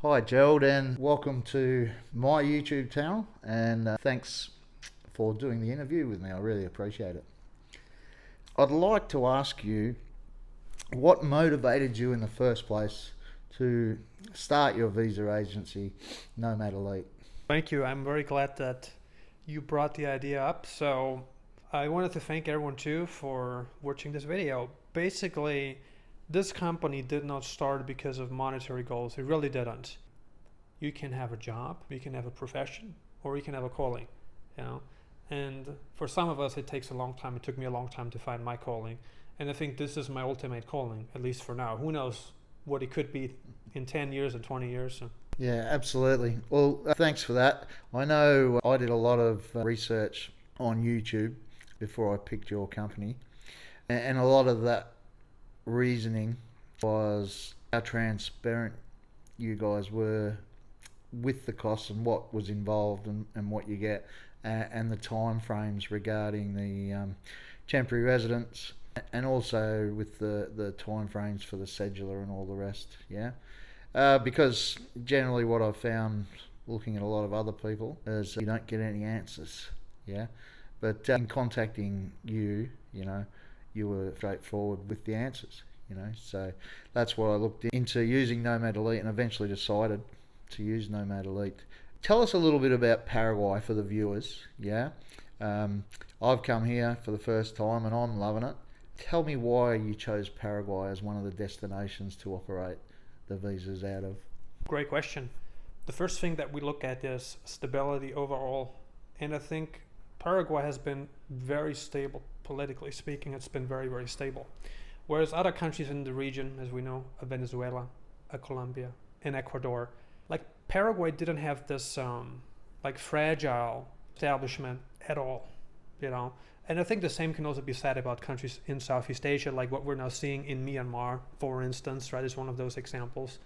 Hi Gerald, and welcome to my YouTube channel, and thanks for doing the interview with me. I really appreciate it. I'd like to ask you what motivated you in the first place to start your visa agency, Nomad Elite. Thank you. I'm very glad that you brought the idea up. So I wanted to thank everyone too for watching this video. Basically, this company did not start because of monetary goals. It really didn't. You can have a job, you can have a profession, or you can have a calling, you know. And for some of us, it takes a long time. It took me a long time to find my calling. And I think this is my ultimate calling, at least for now. Who knows what it could be in 10 years and 20 years. So. Yeah, absolutely. Well, thanks for that. I know I did a lot of research on YouTube before I picked your company, and a lot of that reasoning was how transparent you guys were with the costs and what was involved and what you get, and the time frames regarding the temporary residence, and also with the time frames for the cedula and all the rest. Yeah. Because generally what I've found looking at a lot of other people is you don't get any answers. Yeah. But in contacting you, you were straightforward with the answers, So that's why I looked into using Nomad Elite and eventually decided to use Nomad Elite. Tell us a little bit about Paraguay for the viewers. Yeah. I've come here for the first time and I'm loving it. Tell me why you chose Paraguay as one of the destinations to operate the visas out of. Great question. The first thing that we look at is stability overall. And I think Paraguay has been very stable, politically speaking. It's been very, very stable. Whereas other countries in the region, as we know, Venezuela, Colombia, and Ecuador, like Paraguay didn't have this fragile establishment at all, And I think the same can also be said about countries in Southeast Asia, like what we're now seeing in Myanmar, for instance, right, is one of those examples.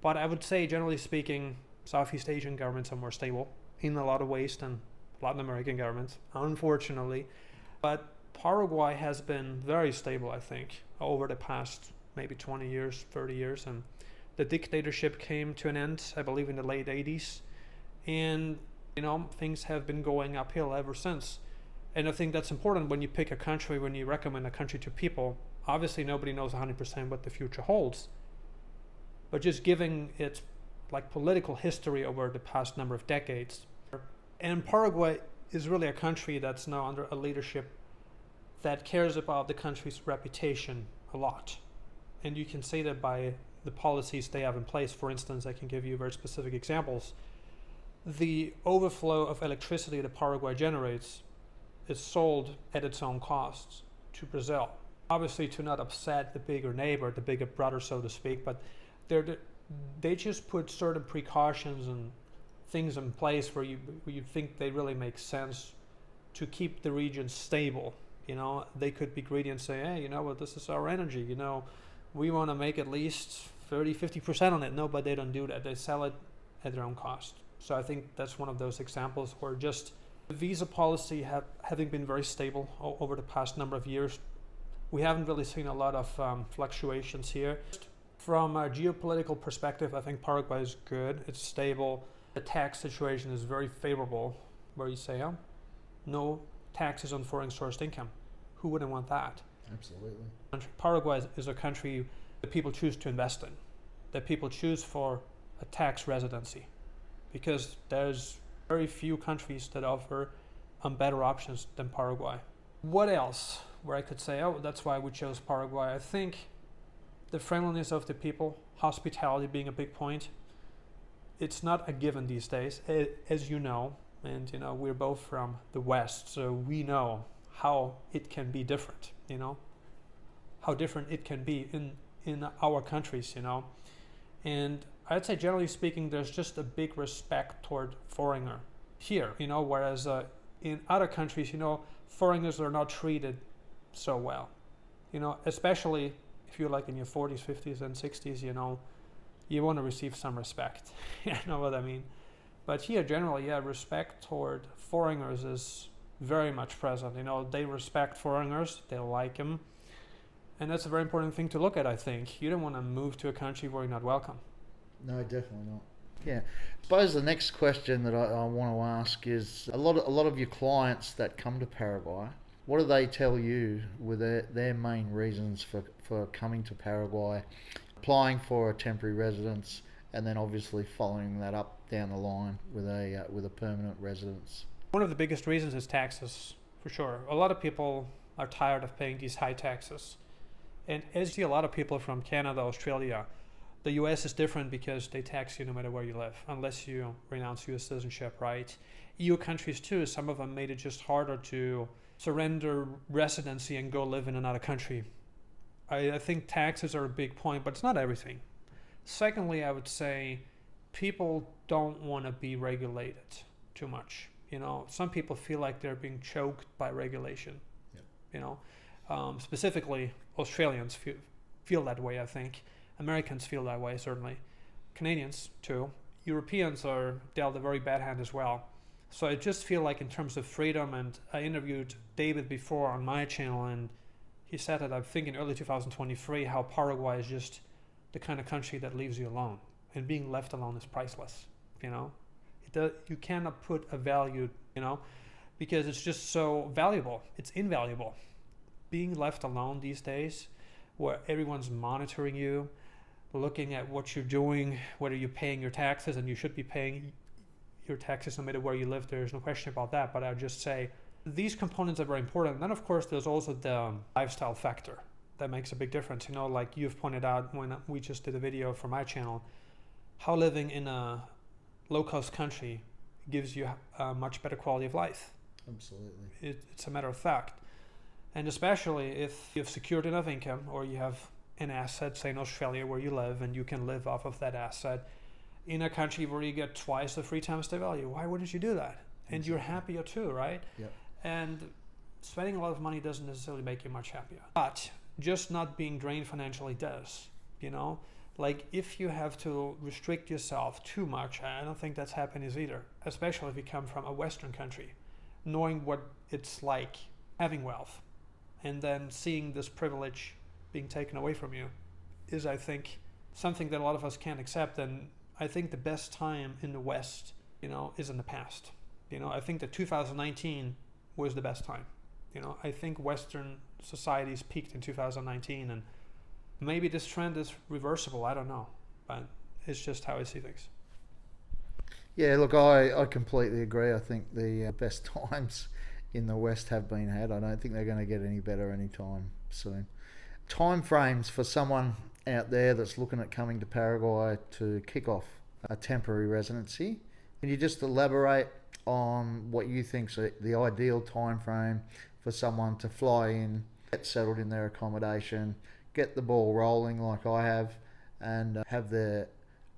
But I would say, generally speaking, Southeast Asian governments are more stable in a lot of ways than Latin American governments, unfortunately. But Paraguay has been very stable, I think, over the past maybe 20 years, 30 years. And the dictatorship came to an end, I believe, in the late 80s. And, things have been going uphill ever since. And I think that's important when you pick a country, when you recommend a country to people. Obviously, nobody knows 100% what the future holds. But just giving it political history over the past number of decades. And Paraguay is really a country that's now under a leadership that cares about the country's reputation a lot. And you can see that by the policies they have in place. For instance, I can give you very specific examples. The overflow of electricity that Paraguay generates is sold at its own costs to Brazil. Obviously to not upset the bigger neighbor, the bigger brother, so to speak, but they just put certain precautions and things in place where you think they really make sense to keep the region stable. They could be greedy and say, hey, this is our energy, we want to make at least 30-50% on it. No, but they don't do that. They sell it at their own cost. So I think that's one of those examples where just the visa policy having been very stable over the past number of years, we haven't really seen a lot of fluctuations here. From a geopolitical perspective, I think Paraguay is good. It's stable. The tax situation is very favorable, where you say, no taxes on foreign sourced income. Who wouldn't want that? Absolutely. Paraguay is a country that people choose to invest in, that people choose for a tax residency, because there's very few countries that offer better options than Paraguay. What else where I could say, that's why we chose Paraguay? I think the friendliness of the people, hospitality being a big point. It's not a given these days, as you know, and we're both from the West, so we know how it can be different, how different it can be in our countries, And I'd say generally speaking, there's just a big respect toward foreigner here, whereas in other countries, foreigners are not treated so well, especially if you're in your 40s, 50s, and 60s, you want to receive some respect. You know what I mean? But here, generally, respect toward foreigners is very much present. They respect foreigners, they like them, and that's a very important thing to look at, I think. You don't want to move to a country where you're not welcome. No, definitely not. Yeah. I suppose the next question that I want to ask is a lot of your clients that come to Paraguay, what do they tell you were their main reasons for coming to Paraguay, applying for a temporary residence, and then obviously following that up down the line with a permanent residence? One of the biggest reasons is taxes, for sure. A lot of people are tired of paying these high taxes. And as you see, a lot of people from Canada, Australia, the US is different because they tax you no matter where you live, unless you renounce US citizenship, right? EU countries too, some of them made it just harder to surrender residency and go live in another country. I think taxes are a big point, but it's not everything. Secondly, I would say people don't want to be regulated too much. Some people feel like they're being choked by regulation. Yep. Specifically, Australians feel that way, I think. Americans feel that way, certainly. Canadians, too. Europeans are dealt a very bad hand as well. So I just feel like in terms of freedom, and I interviewed David before on my channel, and he said that I think in early 2023 how Paraguay is just the kind of country that leaves you alone. And being left alone is priceless, You cannot put a value, because it's just so valuable. It's invaluable. Being left alone these days, where everyone's monitoring you, looking at what you're doing, whether you're paying your taxes, and you should be paying your taxes no matter where you live, there's no question about that, but I'll just say these components are very important. And then of course there's also the lifestyle factor that makes a big difference. Like you've pointed out when we just did a video for my channel, how living in a low-cost country gives you a much better quality of life. Absolutely. It's a matter of fact. And especially if you've secured enough income, or you have an asset, say in Australia where you live, and you can live off of that asset in a country where you get twice or 3 times the value. Why wouldn't you do that? And you're happier too, right? Yep. And spending a lot of money doesn't necessarily make you much happier. But just not being drained financially does, Like if you have to restrict yourself too much, I don't think that's happiness either, especially if you come from a Western country, knowing what it's like having wealth and then seeing this privilege being taken away from you is, I think, something that a lot of us can't accept. And I think the best time in the West, is in the past. I think that 2019 was the best time. I think Western societies peaked in 2019, and maybe this trend is reversible. I don't know, but it's just how I see things. Yeah, look, I completely agree. I think the best times in the West have been had. I don't think they're going to get any better anytime soon. Timeframes for someone out there that's looking at coming to Paraguay to kick off a temporary residency. Can you just elaborate on what you think's the ideal time frame for someone to fly in, get settled in their accommodation, get the ball rolling like I have, and have their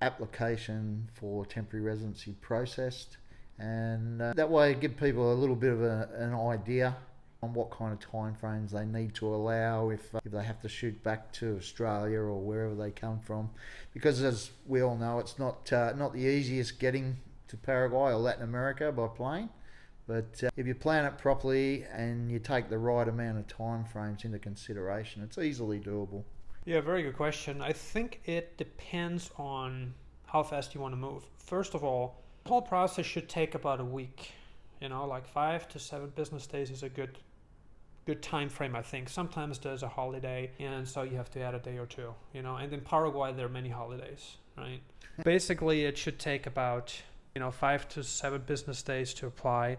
application for temporary residency processed, and that way give people a little bit of an idea on what kind of time frames they need to allow if they have to shoot back to Australia or wherever they come from, because as we all know, it's not the easiest getting to Paraguay or Latin America by plane, but if you plan it properly and you take the right amount of time frames into consideration, it's easily doable. Yeah, very good question. I think it depends on how fast you want to move. First of all, the whole process should take about a week. Like 5 to 7 business days is a good time frame, I think. Sometimes there's a holiday, and so you have to add a day or two, And in Paraguay, there are many holidays, right? Basically, it should take about 5 to 7 business days to apply.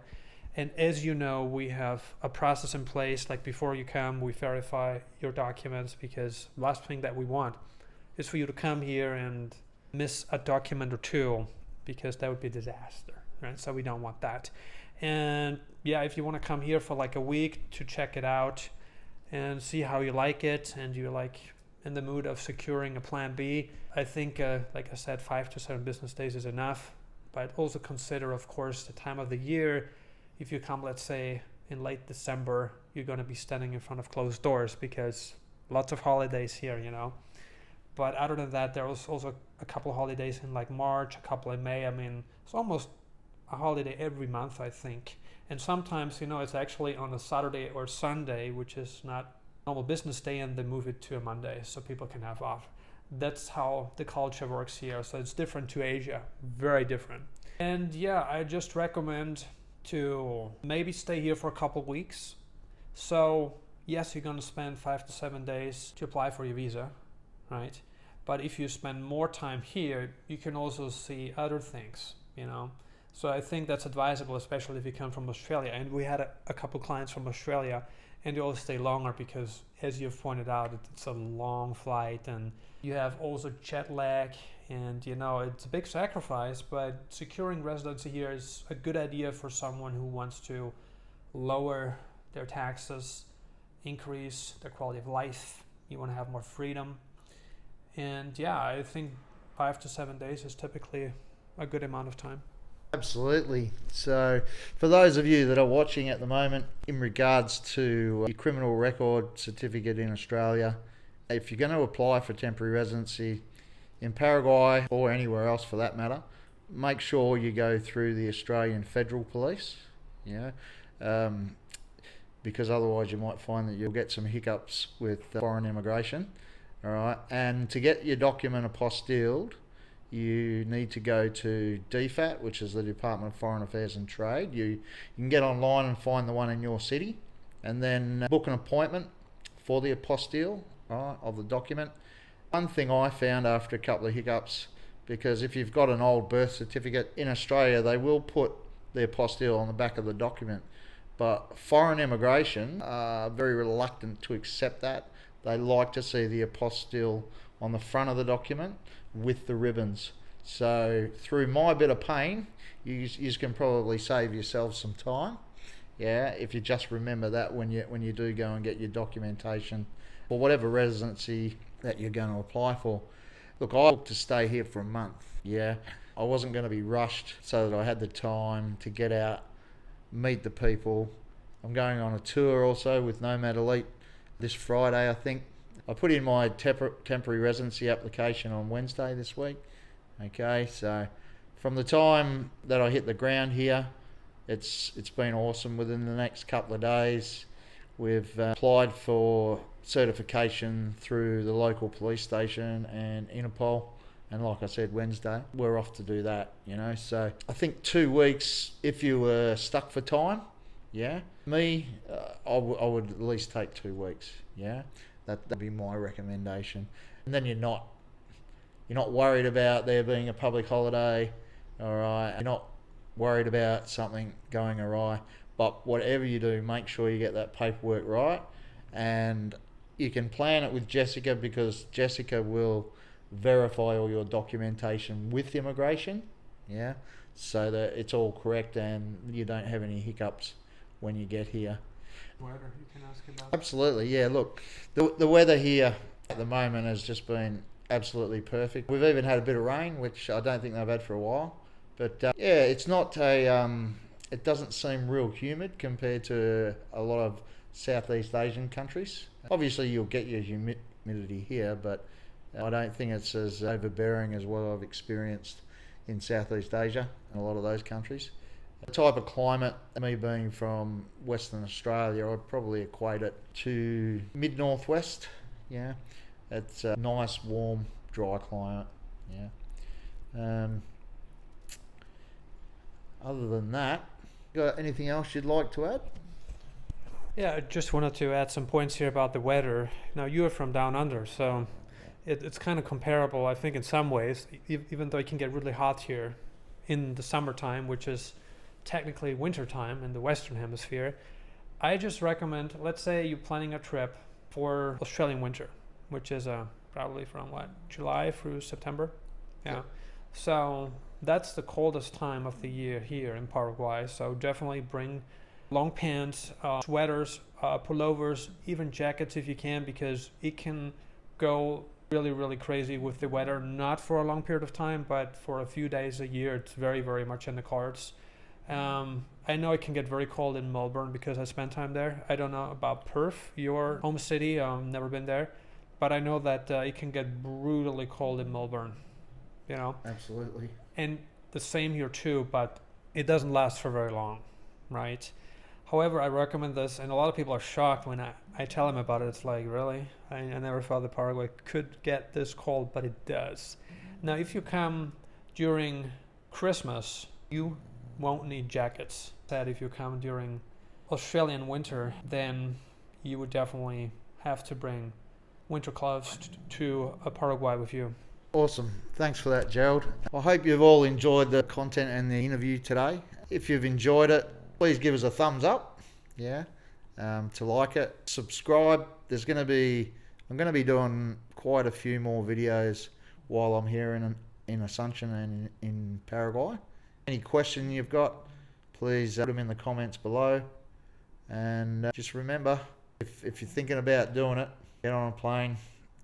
And as you know, we have a process in place. Like before you come, we verify your documents, because the last thing that we want is for you to come here and miss a document or two, because that would be a disaster, right? So we don't want that. And yeah, if you want to come here for like a week to check it out and see how you like it, and you're like in the mood of securing a plan B, I think, like I said, 5 to 7 business days is enough. But also consider, of course, the time of the year. If you come, let's say, in late December, you're going to be standing in front of closed doors, because lots of holidays here, But other than that, there was also a couple of holidays in like March, a couple in May. I mean, it's almost a holiday every month, I think. And sometimes, it's actually on a Saturday or Sunday, which is not normal business day, and they move it to a Monday so people can have off. That's how the culture works here. So it's different to Asia, very different. And yeah, I just recommend to maybe stay here for a couple weeks. So yes, you're going to spend 5 to 7 days to apply for your visa, right? But if you spend more time here, you can also see other things, you know. So I think that's advisable, especially if you come from Australia. And we had a couple clients from Australia, and they all stay longer because, as you've pointed out, it's a long flight, and you have also jet lag, and you know, it's a big sacrifice, but securing residency here is a good idea for someone who wants to lower their taxes, increase their quality of life. You want to have more freedom. And yeah, I think 5 to 7 days is typically a good amount of time. Absolutely. So for those of you that are watching at the moment, in regards to your criminal record certificate in Australia, if you're going to apply for temporary residency in Paraguay or anywhere else for that matter, make sure you go through the Australian Federal Police, because otherwise you might find that you'll get some hiccups with foreign immigration. All right, and to get your document apostilled, you need to go to DFAT, which is the Department of Foreign Affairs and Trade. You can get online and find the one in your city, and then book an appointment for the apostille, right, of the document. One thing I found after a couple of hiccups, because if you've got an old birth certificate in Australia, they will put the apostille on the back of the document, but foreign immigration are very reluctant to accept that. They like to see the apostille on the front of the document with the ribbons. So through my bit of pain, you can probably save yourself some time, if you just remember that when you do go and get your documentation for whatever residency that you're going to apply for. Look, I booked to stay here for a month. I wasn't going to be rushed, so that I had the time to get out, meet the people. I'm going on a tour also with Nomad Elite this Friday, I think. I put in my temporary residency application on Wednesday this week. Okay, so from the time that I hit the ground here, it's been awesome. Within the next couple of days, we've applied for certification through the local police station and Interpol. And like I said, Wednesday, we're off to do that, So I think 2 weeks, if you were stuck for time, me, I would at least take 2 weeks, That'd be my recommendation. And then you're not worried about there being a public holiday, all right? You're not worried about something going awry. But whatever you do, make sure you get that paperwork right. And you can plan it with Jessica, because Jessica will verify all your documentation with immigration, so that it's all correct and you don't have any hiccups when you get here. Weather, you can ask about. Absolutely, look, the weather here at the moment has just been absolutely perfect. We've even had a bit of rain, which I don't think they've had for a while. But it's not it doesn't seem real humid compared to a lot of Southeast Asian countries. Obviously you'll get your humidity here, but I don't think it's as overbearing as what I've experienced in Southeast Asia and a lot of those countries. The type of climate, me being from Western Australia, I'd probably equate it to mid-northwest. It's a nice, warm, dry climate. Other than that, got anything else you'd like to add? Yeah, I just wanted to add some points here about the weather. Now, you're from down under, so it's kind of comparable, I think, in some ways, even though it can get really hot here in the summertime, which is technically winter time in the Western Hemisphere. I just recommend, let's say you're planning a trip for Australian winter, which is probably from July through September. So that's the coldest time of the year here in Paraguay. So definitely bring long pants, sweaters, pullovers, even jackets if you can, because it can go really, really crazy with the weather, not for a long period of time, but for a few days a year. It's very, very much in the cards. I know it can get very cold in Melbourne because I spent time there. I don't know about Perth, your home city. Never been there, but I know that it can get brutally cold in Melbourne. Absolutely. And the same here too, but it doesn't last for very long, right? However, I recommend this, and a lot of people are shocked when I tell them about it. It's like, really? I never thought that Paraguay could get this cold, but it does. Now, if you come during Christmas, you won't need jackets. That if you come during Australian winter, then you would definitely have to bring winter clothes to Paraguay with you. Awesome. Thanks for that, Gerald. I hope you've all enjoyed the content and the interview today. If you've enjoyed it, please give us a thumbs up. Yeah. To like it. Subscribe. I'm going to be doing quite a few more videos while I'm here in Asunción and in Paraguay. Any question you've got, please put them in the comments below. And just remember, if you're thinking about doing it, get on a plane,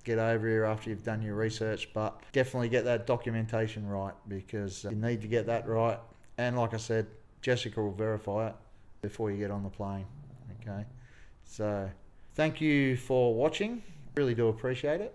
get over here after you've done your research, but definitely get that documentation right, because you need to get that right. And like I said, Jessica will verify it before you get on the plane. Okay, so thank you for watching. Really do appreciate it.